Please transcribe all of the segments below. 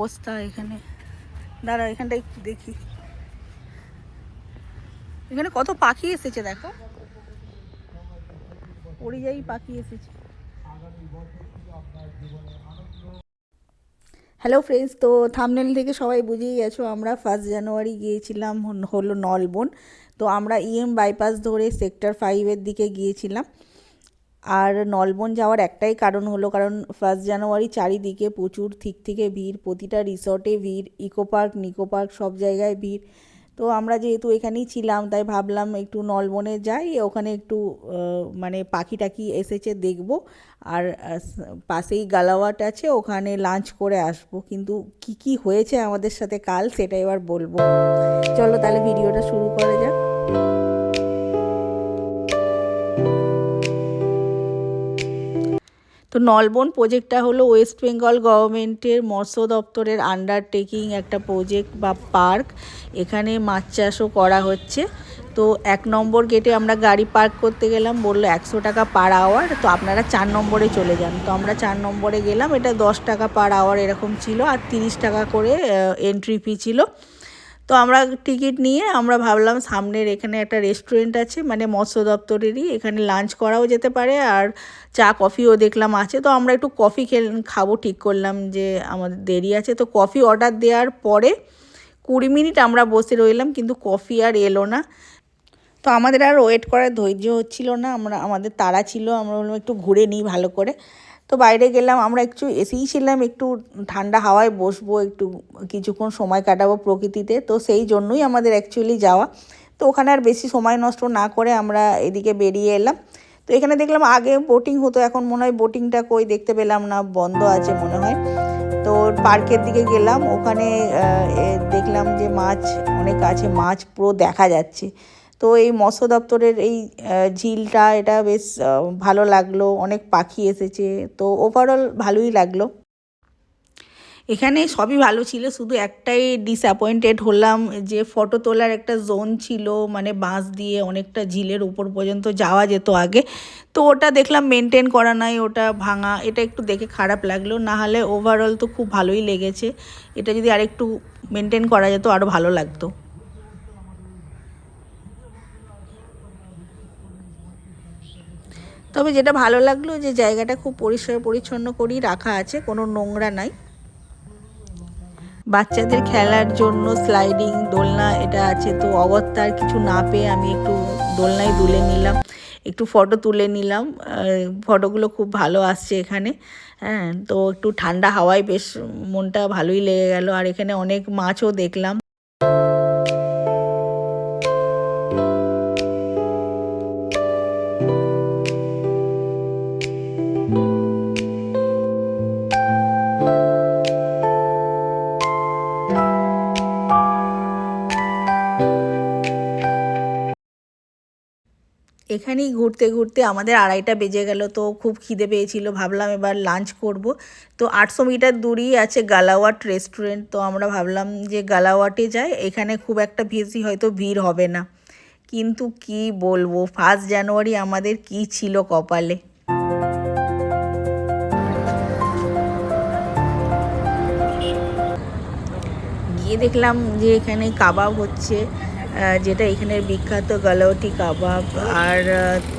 অবস্থা এখানে। দাঁড়া, এখানটা একটু দেখি। এখানে কত পাখি এসেছে দেখো, পরিযায়ী পাখি এসেছে। হ্যালো ফ্রেন্ডস, তো থাম্বনেল থেকে সবাই বুঝেই গেছো আমরা 1 জানুয়ারি গিয়েছিলাম হলো নলবন। তো আমরা বাইপাস ধরে সেক্টর 5-এর দিকে গিয়েছিলাম। আর নলবন যাওয়ার একটাই কারণ হলো, কারণ 1 জানুয়ারি চারিদিকে প্রচুর থেকে ভিড়, প্রতিটা রিসর্টে ভিড়, ইকো পার্ক নিকো পার্ক সব জায়গায় ভিড়। তো আমরা যেহেতু এখানেই ছিলাম তাই ভাবলাম একটু নলবনে যাই, ওখানে একটু মানে পাখি টাখি এসেছে দেখব। আর পাশেই গালাওয়াট আছে, ওখানে লাঞ্চ করে আসবো। কিন্তু কি হয়েছে আমাদের সাথে কাল সেটা এবার বলবো। চলো তাহলে ভিডিওটা শুরু করা যাক। তো নলবন প্রজেক্টটা হলো ওয়েস্ট বেঙ্গল গভর্নমেন্টের মৎস্য দপ্তরের আন্ডারটেকিং একটা প্রজেক্ট বা পার্ক। এখানে মাছ চাষও করা হচ্ছে। তো 1 নম্বর গেটে আমরা গাড়ি পার্ক করতে গেলাম, বললো 100 টাকা পার আওয়ার, তো আপনারা 4 নম্বরে চলে যান। তো আমরা 4 নম্বরে গেলাম, এটা 10 টাকা পার আওয়ার এরকম ছিল, আর 30 টাকা করে এন্ট্রি ফি ছিল। তো আমরা টিকিট নিয়ে আমরা ভাবলাম সামনের এখানে একটা রেস্টুরেন্ট আছে, মানে মৎস্য দপ্তরেরই, এখানে লাঞ্চ করাও যেতে পারে আর চা কফিও দেখলাম আছে। তো আমরা একটু কফি খাবো ঠিক করলাম, যে আমাদের দেরি আছে। তো কফি অর্ডার দেওয়ার পরে 20 মিনিট আমরা বসে রইলাম, কিন্তু কফি আর এলো না। তো আমাদের আর ওয়েট করার ধৈর্য হচ্ছিল না, আমাদের তাড়া ছিল, আমরা বললাম একটু ঘুরে নিই ভালো করে। তো বাইরে গেলাম, আমরা একটু এসেই ছিলাম একটু ঠান্ডা হাওয়ায় বসবো, একটু কিছুক্ষণ সময় কাটাবো প্রকৃতিতে। তো সেই জন্যই আমাদের অ্যাকচুয়ালি যাওয়া। তো ওখানে আর বেশি সময় নষ্ট না করে আমরা এদিকে বেরিয়ে এলাম। তো এখানে দেখলাম আগে বোটিং হতো, এখন মনে হয় বোটিংটা কই দেখতে পেলাম না, বন্ধ আছে মনে হয়। তো পার্কের দিকে গেলাম, ওখানে দেখলাম যে মাছ অনেক আছে, মাছ পুরো দেখা যাচ্ছে। তো এই মৎস্য দপ্তরের এই ঝিলটা, এটা বেশ ভালো লাগলো, অনেক পাখি এসেছে। তো ওভারঅল ভালোই লাগলো। এখানে সবই ভালো ছিল, শুধু একটাই ডিসঅ্যাপয়েন্টেড হলাম, যে ফটো তোলার একটা জোন ছিল, মানে বাঁশ দিয়ে অনেকটা ঝিলের উপর পর্যন্ত যাওয়া যেত আগে। তো ওটা দেখলাম মেনটেন করা নাই, ওটা ভাঙা, এটা একটু দেখে খারাপ লাগলো। না হলে ওভারঅল তো খুব ভালোই লেগেছে। এটা যদি আরেকটু মেনটেন করা যেত আরও ভালো লাগতো। তবে যেটা ভালো লাগলো, যে জায়গাটা খুব পরিষ্কার পরিচ্ছন্ন করেই রাখা আছে, কোনো নোংরা নাই। বাচ্চাদের খেলার জন্য স্লাইডিং দোলনা এটা আছে। তো অগত্যার কিছু না পেয়ে আমি একটু দোলনায় দুলে নিলাম, একটু ফটো তুলে নিলাম। ফটোগুলো খুব ভালো আসছে এখানে। হ্যাঁ, তো একটু ঠান্ডা হাওয়ায় বেশ মনটা ভালোই লেগে গেল। আর এখানে অনেক মাছও দেখলাম। এখানেই ঘুরতে ঘুরতে আমাদের 2:30টা বেজে গেল। তো খুব খিদে পেয়েছিল, ভাবলাম এবার লাঞ্চ করব। তো 800 মিটার দূরেই আছে গালাওয়াট রেস্টুরেন্ট। তো আমরা ভাবলাম যে গালাওয়াটে যাই, এখানে খুব একটা বেশি হয়তো ভিড় হবে না। কিন্তু কি বলবো, 1 জানুয়ারি আমাদের কি ছিল কপালে। গিয়ে দেখলাম যে এখানে কাবাব হচ্ছে, যেটা এখানের বিখ্যাত গালাওয়াটি কাবাব, আর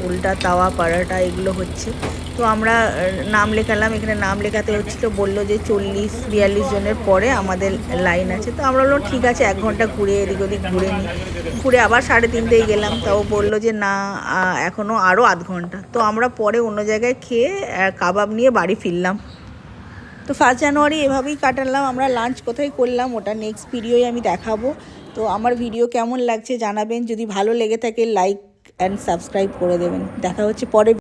উল্টা তাওয়া পরাঠা এগুলো হচ্ছে। তো আমরা নাম লেখালাম, এখানে নাম লেখাতে হচ্ছিলো, বললো যে 40-42 জনের পরে আমাদের লাইন আছে। তো আমরা বললাম ঠিক আছে, 1 ঘন্টা ঘুরে এদিক ওদিক ঘুরে নিই। ঘুরে আবার 3:30টায় গেলাম, তাও বললো যে না, এখনও আরও আধ ঘন্টা। তো আমরা পরে অন্য জায়গায় খেয়ে কাবাব নিয়ে বাড়ি ফিরলাম। তো 1 জানুয়ারি এভাবেই কাটালাম। আমরা লাঞ্চ কোথায় করলাম ওটা নেক্সট ভিডিওয় আমি দেখাবো। তো আমার ভিডিও কেমন লাগছে জানাবেন, যদি ভালো লেগে থাকে লাইক অ্যান্ড সাবস্ক্রাইব করে দেবেন। দেখা হচ্ছে পরে।